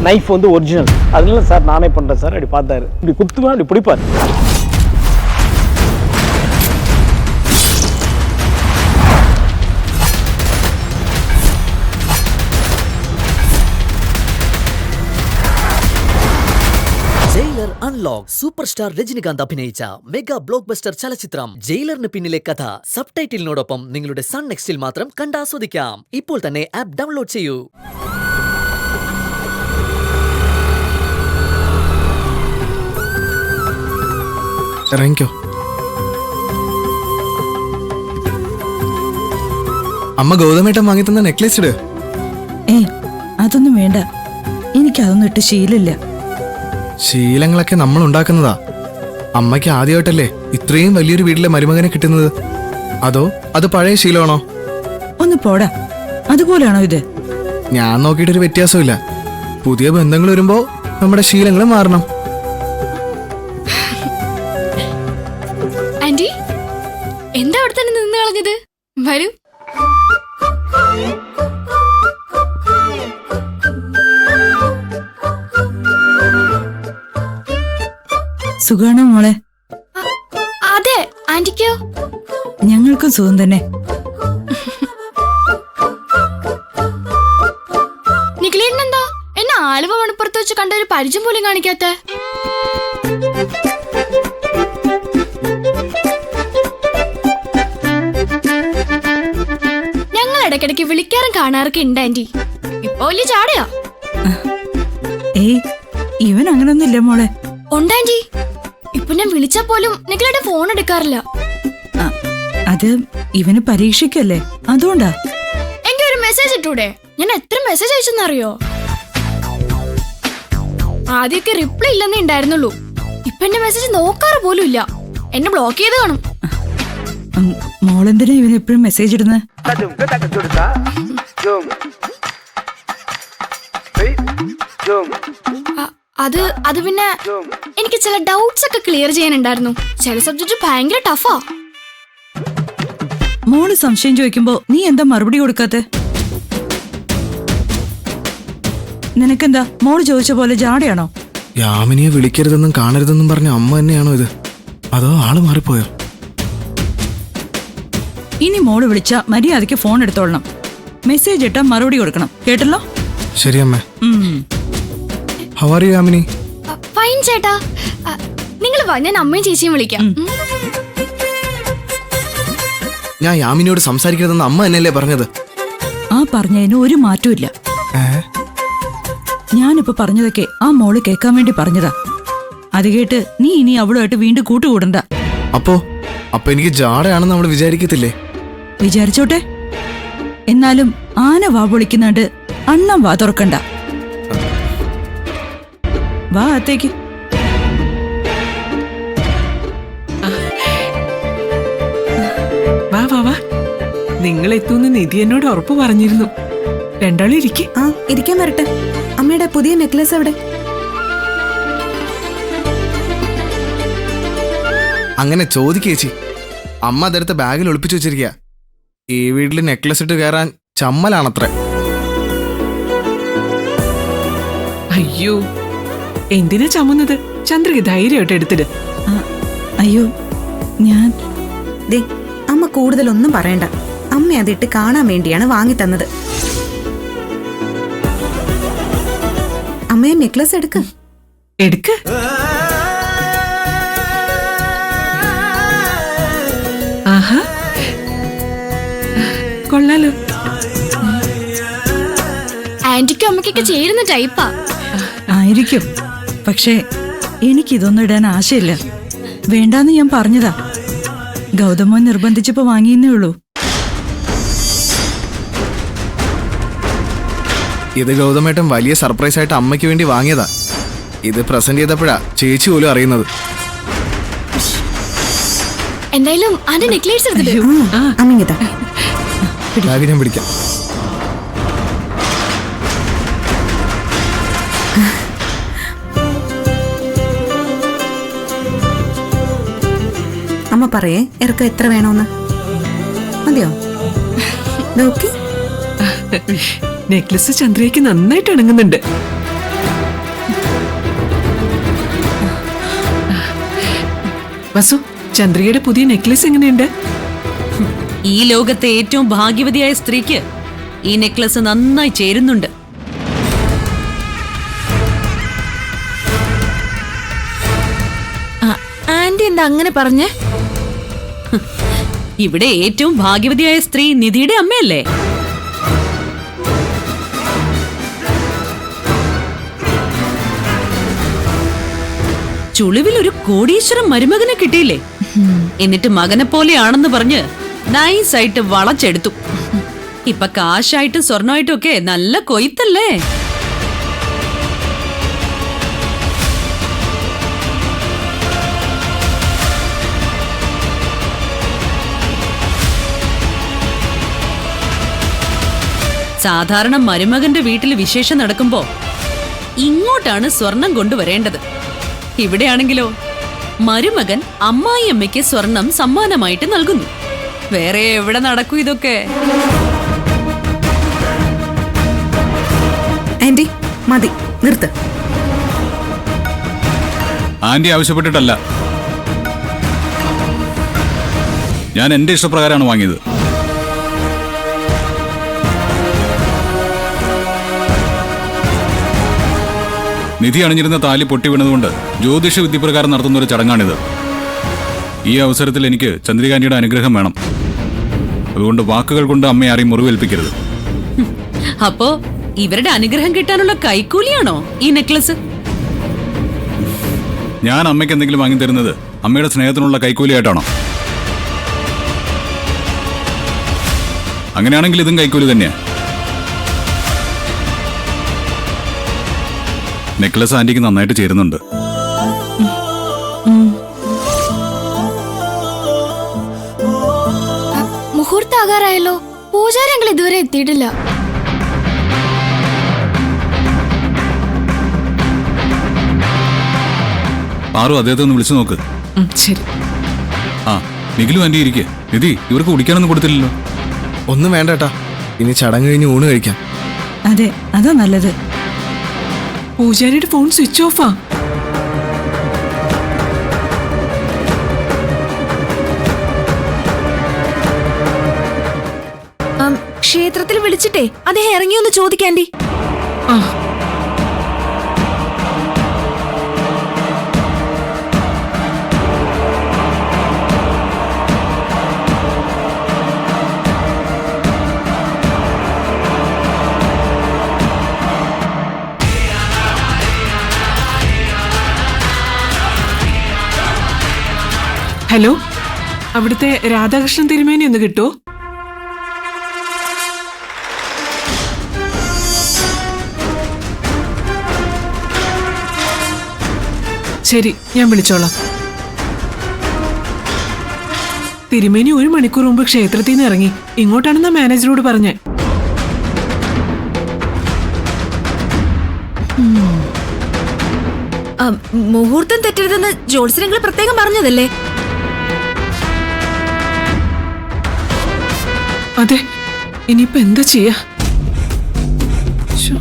Knife வந்து original. அதனால sir நானே பண்ணுறேன் சார். அப்படி பார்த்தாரு, இப்படி குத்துவேன், அப்படி பிடிப்பார். Jailer unlock super star Rajinikanth അഭിനയിച്ച മെഗാ ബ്ലോക്ക് ബസ്റ്റർ ചലച്ചിത്രം ജയിലറിന് പിന്നിലെ കഥ സബ്ടൈറ്റിലിനോടൊപ്പം നിങ്ങളുടെ സൺ നെക്സ്റ്റിൽ മാത്രം കണ്ടാസ്വദിക്കാം. ഇപ്പോൾ തന്നെ ആപ്പ് ഡൗൺലോഡ് ചെയ്യൂ. ഇറങ്ങിക്കോ. അമ്മ ഗൗതമേട്ടൻ വാങ്ങി തന്ന നെക്ലേസ് ഇട്. അതൊന്നും വേണ്ട, എനിക്കതൊന്നും ഇട്ട് ശീലമില്ല. ശീലങ്ങളൊക്കെ നമ്മൾ ഉണ്ടാക്കുന്നതാ. അമ്മയ്ക്ക് ആദ്യമായിട്ടല്ലേ ഇത്രയും വലിയൊരു വീട്ടിലെ മരുമകനെ കിട്ടുന്നത്? അതോ അത് പഴയ ശീലമാണോ? ഒന്ന് പോടാ, അതുപോലാണോ ഇത്? ഞാൻ നോക്കിയിട്ടൊരു വ്യത്യാസമില്ല. പുതിയ ബന്ധങ്ങൾ വരുമ്പോ നമ്മുടെ ശീലങ്ങൾ മാറണം. ആന്റി, എന്താ അവിടെ തന്നെ നിന്ന് കളഞ്ഞത്? വരൂ. സുഖാണോ മോളെ? അതെ, ആന്റിക്കോ? ഞങ്ങൾക്കും സുഖം തന്നെ. നിഖിലേട്ടനെന്താ എന്നെ ആലുവ മണപ്പുറത്ത് വെച്ച് കണ്ട ഒരു പരിചയം പോലും കാണിക്കാത്ത? ഞങ്ങൾ ഇടയ്ക്കിടയ്ക്ക് വിളിക്കാറും കാണാറൊക്കെ ഉണ്ട് ആന്റി. ഇപ്പൊ വലിയ ചാടയാ. ഇവൻ അങ്ങനൊന്നുമില്ല മോളെ. ഉണ്ടാന്റി, ഇപ്പൊ ഞാൻ വിളിച്ചാ പോലും നിഖിലേട്ടൻ ഫോൺ എടുക്കാറില്ല. അത് ഇവന് പരീക്ഷയ്ക്കല്ലേ, അതുകൊണ്ടാ. എങ്കിൽ ഒരു മെസ്സേജ് ഇട്ടൂടെ? ഞാൻ എത്ര മെസ്സേജ് അയച്ചെന്നറിയോ? ആദ്യമൊക്കെ റിപ്ലൈ ഇല്ലെന്നേ ഉണ്ടായിരുന്നുള്ളൂ. ഇപ്പൊ എന്റെ മെസ്സേജ് നോക്കാറ് പോലും ഇല്ല. എന്നെ ബ്ലോക്ക് ചെയ്ത് കാണും. മോളെന്തിനാ ഇവന് എപ്പോഴും മെസ്സേജ് ഇടുന്നത്? അത് പിന്നെ എനിക്ക് ചില ഡൗട്ട്സ് ഒക്കെ ക്ലിയർ ചെയ്യാനുണ്ടായിരുന്നു. ചില സബ്ജക്ട് ഭയങ്കര ടഫാ. മോള് സംശയം ചോദിക്കുമ്പോ നീ എന്താ മറുപടി കൊടുക്കാത്തെ? നിനക്കെന്താ മോള് ചോദിച്ച പോലെ ജാടയാണോ? യാമിനിയെ വിളിക്കരുതെന്നും കാണരുതെന്നും പറഞ്ഞ അമ്മ തന്നെയാണോ ഇത്? അതോ ആള് മാറിപ്പോയോ? ഇനി മോള് വിളിച്ച മര്യാദയ്ക്ക് ഫോൺ എടുത്തോളണം. മെസ്സേജ് ഇട്ടാ മറുപടി കൊടുക്കണം, കേട്ടല്ലോ? ശരി അമ്മ. How are you Yamini? Fine ചേട്ടാ. നിങ്ങൾ വാ, ഞാൻ അമ്മയും ചേച്ചിയും വിളിക്കാം. ഞാൻ യാമിനിയോട് സംസാരിക്കരുതെന്ന് അമ്മ തന്നെയല്ലേ പറഞ്ഞത്? ആ പറഞ്ഞതിന് ഒരു മാറ്റവും ഇല്ല. ഞാനിപ്പോ പറഞ്ഞതൊക്കെ ആ മോള് കേൾക്കാൻ വേണ്ടി പറഞ്ഞതാ. അത് കേട്ട് നീ ഇനി അവളുമായിട്ട് വീണ്ടും കൂട്ടുകൂടണ്ട. അപ്പൊ എനിക്ക് ജാടയാണെന്ന് അവള് വിചാരിക്കത്തില്ലേ? വിചാരിച്ചോട്ടെ. എന്നാലും ആന വാ പൊളിക്കുന്നുണ്ട്, അണ്ണം വാ തുറക്കണ്ട. വാ അത്തേക്ക്. വാ വാ വാ, നിങ്ങൾ എത്തുമെന്ന് നിധി എന്നോട് ഉറപ്പ് പറഞ്ഞിരുന്നു. രണ്ടാളും ഇരിക്കെ. ഇരിക്കാൻ വരട്ടെ. അമ്മയുടെ പുതിയ നെക്ലസ് എവിടെ? അങ്ങനെ ചോദിക്കേച്ചി. അമ്മ അതെടുത്ത് ബാഗിൽ ഒളിപ്പിച്ചു വെച്ചിരിക്കുക. ഈ വീട്ടിൽ നെക്ലസ് ഇട്ട് കയറാൻ ചമ്മലാണത്രേ. അയ്യോ, എന്തിനാ ചമ്മുന്നത്? ചന്ദ്രിക ധൈര്യമായിട്ട് എടുത്തിട്. അയ്യോ, ഞാൻ അമ്മ കൂടുതലൊന്നും പറയണ്ട. അമ്മ അതിട്ട് കാണാൻ വേണ്ടിയാണ് വാങ്ങി തന്നത്. അമ്മയെ നെക്ലസ് എടുക്ക്. എടുക്ക്. ആഹാ, കൊള്ളാലോ. ആന്റിക്കും അമ്മയ്ക്കൊക്കെ ചേരുന്ന ടൈപ്പാ. ആയിരിക്കും, പക്ഷേ എനിക്കിതൊന്നും ഇടാൻ ആശയില്ല. വേണ്ടാന്ന് ഞാൻ പറഞ്ഞതാ. ഗൗതമോൻ നിർബന്ധിച്ചപ്പോ വാങ്ങിയെന്നേ ഉള്ളൂ. ഇത് ഗൗതമേട്ടൻ വലിയ സർപ്രൈസ് ആയിട്ട് അമ്മയ്ക്ക് വേണ്ടി വാങ്ങിയതാ. ഇത് പ്രസന്റ് ചെയ്തപ്പോഴാ ചേച്ചി പോലും അറിയുന്നത്. എന്തായാലും അതിന്റെ നെക്ലേസ് എടുത്തിട്ട് ബാഗ് ഞാൻ പിടിക്കാം. അമ്മ പറയേ ഇറക്കം എത്ര വേണോന്ന്. മതിയോ? നെക്ലസ് ചന്ദ്രയ്ക്ക് നന്നായിട്ട് ഇണങ്ങുന്നുണ്ട്. വസു, ചന്ദ്രികയുടെ പുതിയ നെക്ലസ് എങ്ങനെയുണ്ട്? ഈ ലോകത്തെ ഏറ്റവും ഭാഗ്യവതിയായ സ്ത്രീക്ക് ഈ നെക്ലസ് നന്നായി ചേരുന്നുണ്ട്. ആന്റി എന്താ അങ്ങനെ പറഞ്ഞേ? ഇവിടെ ഏറ്റവും ഭാഗ്യവതിയായ സ്ത്രീ നിധിയുടെ അമ്മയല്ലേ? ചുളിവിൽ ഒരു കോടീശ്വരം മരുമകനെ കിട്ടിയില്ലേ? എന്നിട്ട് മകനെ പോലെയാണെന്ന് പറഞ്ഞ് നൈസായിട്ട് വളച്ചെടുത്തു. ഇപ്പൊ കാശായിട്ടും സ്വർണമായിട്ടും ഒക്കെ നല്ല കൊയ്ത്തല്ലേ? സാധാരണ മരുമകന്റെ വീട്ടിൽ വിശേഷം നടക്കുമ്പോ ഇങ്ങോട്ടാണ് സ്വർണം കൊണ്ടുവരേണ്ടത്. ഇവിടെയാണെങ്കിലോ മരുമകൻ അമ്മായിയമ്മയ്ക്ക് സ്വർണം സമ്മാനമായിട്ട് നൽകുന്നു. വേറെ എവിടെ നടക്കൂ ഇതൊക്കെ? ആന്റി മതി, നിർത്ത്. ആന്റി ആവശ്യപ്പെട്ടിട്ടല്ല, ഞാൻ എന്റെ ഇഷ്ടപ്രകാരമാണ് വാങ്ങിയത്. നിധി അണിഞ്ഞിരുന്ന താലി പൊട്ടി വീണതുകൊണ്ട് ജ്യോതിഷ വിദ്യപ്രകാരം നടത്തുന്ന ഒരു ചടങ്ങാണിത്. ഈ അവസരത്തിൽ എനിക്ക് ചന്ദ്രികാന്റിയുടെ അനുഗ്രഹം വേണം. അതുകൊണ്ട് വാക്കുകൾ കൊണ്ട് അമ്മയെ ആരെയും മുറിവേൽപ്പിക്കരുത്. അപ്പോ ഇവരുടെ അനുഗ്രഹം കിട്ടാനുള്ള കൈക്കൂലിയാണോ ഈ നെക്ലസ്? ഞാൻ അമ്മയ്ക്ക് എന്തെങ്കിലും വാങ്ങിത്തരുന്നത് അമ്മയുടെ സ്നേഹത്തിനുള്ള കൈക്കൂലിയായിട്ടാണോ? അങ്ങനെയാണെങ്കിൽ ഇതും കൈക്കൂലി തന്നെയാ. നെക്ലസ് ആന്റിക്ക് നന്നായിട്ട് ചേരുന്നുണ്ട്. മുഹൂർത്താകാറായല്ലോ. പൂജാരികൾ ഇതുവരെ എത്തിയിട്ടില്ല. ആരും അദ്ദേഹത്തെ ഒന്ന് വിളിച്ചു നോക്ക്. ശരി. ആ, നിഖിലും ആന്റി ഇരിക്കെ. നിധി, ഇവർക്ക് കുടിക്കാനൊന്നും കൊടുത്തില്ലല്ലോ. ഒന്നും വേണ്ട ഏട്ടാ, ഇനി ചടങ്ങ് കഴിഞ്ഞ് ഊണ് കഴിക്കാം. അതെ, അതാ നല്ലത്. പൂജാരിയുടെ ഫോൺ സ്വിച്ച് ഓഫാ. ക്ഷേത്രത്തിൽ വിളിച്ചിട്ടേ അദ്ദേഹം ഇറങ്ങിയൊന്ന് ചോദിക്കാൻഡി. ആ, ഹലോ, അവിടുത്തെ രാധാകൃഷ്ണൻ തിരുമേനി ഒന്ന് കിട്ടുമോ? ശരി, ഞാൻ വിളിച്ചോളാം. തിരുമേനി 1 മണിക്കൂർ മുമ്പ് ക്ഷേത്രത്തിൽ നിന്ന് ഇറങ്ങി. ഇങ്ങോട്ടാണെന്നാ മാനേജറോട് പറഞ്ഞേ. മുഹൂർത്തം തെറ്റരുതെന്ന് ജോത്സ്യങ്ങൾ പ്രത്യേകം പറഞ്ഞതല്ലേ? അതെ, ഇനിയിപ്പോ എന്താ ചെയ്യാ? ശ്ശോ.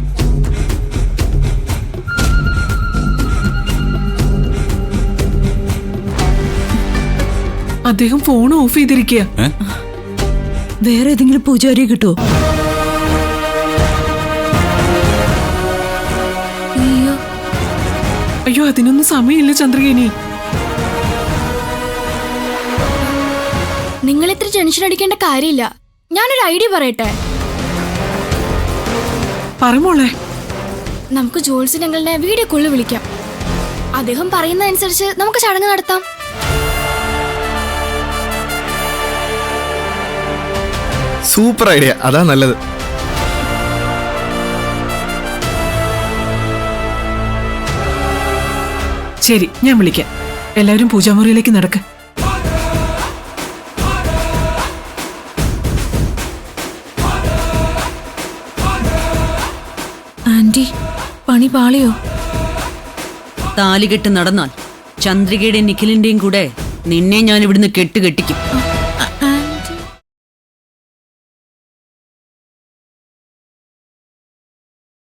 അദ്ദേഹം ഫോൺ ഓഫ് ചെയ്തിരിക്കുക. വേറെ ഏതെങ്കിലും പൂജാരിയെ കിട്ടുമോ? അയ്യോ, അതിനൊന്നും സമയമില്ല ചന്ദ്രകേനി. നിങ്ങൾ ഇത്ര ടെൻഷൻ അടിക്കേണ്ട കാര്യമില്ല. ഞാനൊരു ഐഡിയ പറയട്ടെ. പറമോളെ. നമുക്ക് ജോത്സ്യങ്ങളെ വീഡിയോ കോളിൽ വിളിക്കാം. അദ്ദേഹം പറയുന്ന അനുസരിച്ച് നമുക്ക് ചടങ്ങ് നടത്താം. സൂപ്പർ ഐഡിയ, അതാ നല്ലത്. ശരി, ഞാൻ വിളിക്കാം. എല്ലാവരും പൂജാമുറിയിലേക്ക് നടക്ക്. ആന്റി, പണി പാളിയോ? താലികെട്ട് നടന്നാൽ ചന്ദ്രികയുടെ നിഖിലിന്റെയും കൂടെ നിന്നെ ഞാൻ ഇവിടുന്ന് കെട്ടുകെട്ടിക്കും.